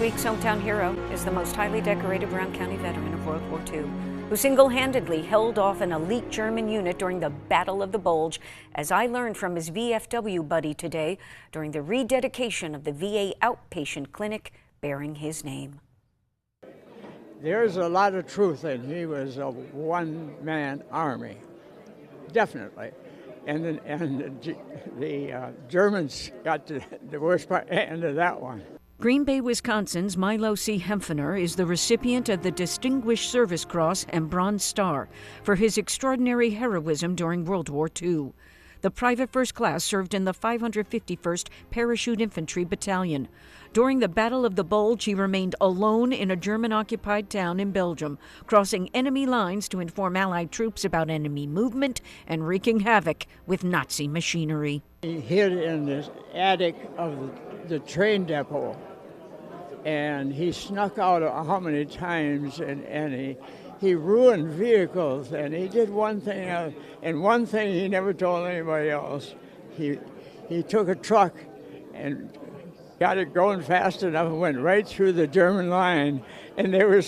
week's hometown hero is the most highly decorated Brown County veteran of World War II, who single-handedly held off an elite German unit during the Battle of the Bulge, as I learned from his VFW buddy today during the rededication of the VA outpatient clinic bearing his name. There's a lot of truth in he was a one-man army, definitely. And the Germans got the worst part end of that one. Green Bay, Wisconsin's Milo C. Huempfner is the recipient of the Distinguished Service Cross and Bronze Star for his extraordinary heroism during World War II. The private first class served in the 551st Parachute Infantry Battalion. During the Battle of the Bulge, he remained alone in a German-occupied town in Belgium, crossing enemy lines to inform Allied troops about enemy movement and wreaking havoc with Nazi machinery. He hid in the attic of the train depot, and he snuck out how many times, and he ruined vehicles, and he did one thing, and one thing he never told anybody else. He took a truck and got it going fast enough and went right through the German line, and they were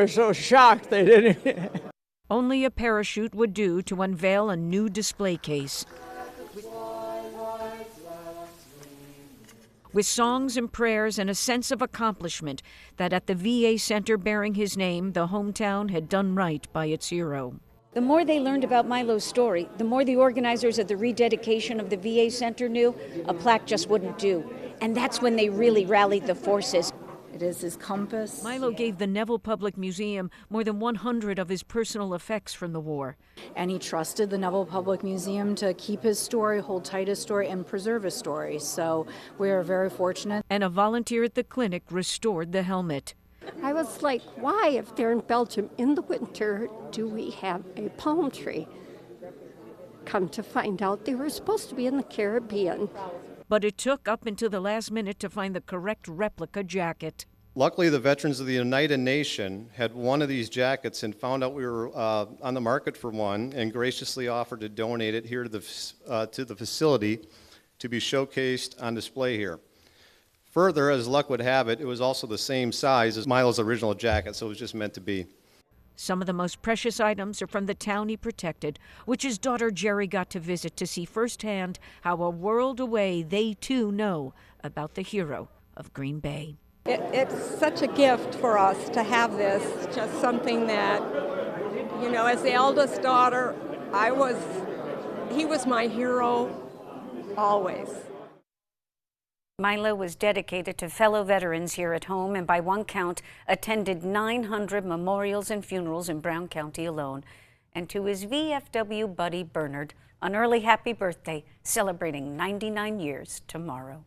so shocked they didn't. Only a parachute would do to unveil a new display case. With songs and prayers and a sense of accomplishment that at the VA center bearing his name, the hometown had done right by its hero. The more they learned about Milo's story, the more the organizers of the rededication of the VA center knew a plaque just wouldn't do. And that's when they really rallied the forces. It is his compass. Milo gave the Neville Public Museum more than 100 of his personal effects from the war. And he trusted the Neville Public Museum to keep his story, hold tight his story, and preserve his story. So we are very fortunate. And a volunteer at the clinic restored the helmet. I was like, why, if they're in Belgium in the winter, do we have a palm tree? Come to find out, they were supposed to be in the Caribbean. But it took up until the last minute to find the correct replica jacket. Luckily, the veterans of the United Nation had one of these jackets and found out we were on the market for one and graciously offered to donate it here to the facility to be showcased on display here. Further, as luck would have it, it was also the same size as Milo's original jacket, so it was just meant to be. Some of the most precious items are from the town he protected, which his daughter Jerry got to visit to see firsthand how a world away they too know about the hero of Green Bay. It's such a gift for us to have this, just something that, you know, as the eldest daughter, he was my hero always. Milo was dedicated to fellow veterans here at home and by one count attended 900 memorials and funerals in Brown County alone. And to his VFW buddy Bernard, an early happy birthday, celebrating 99 years tomorrow.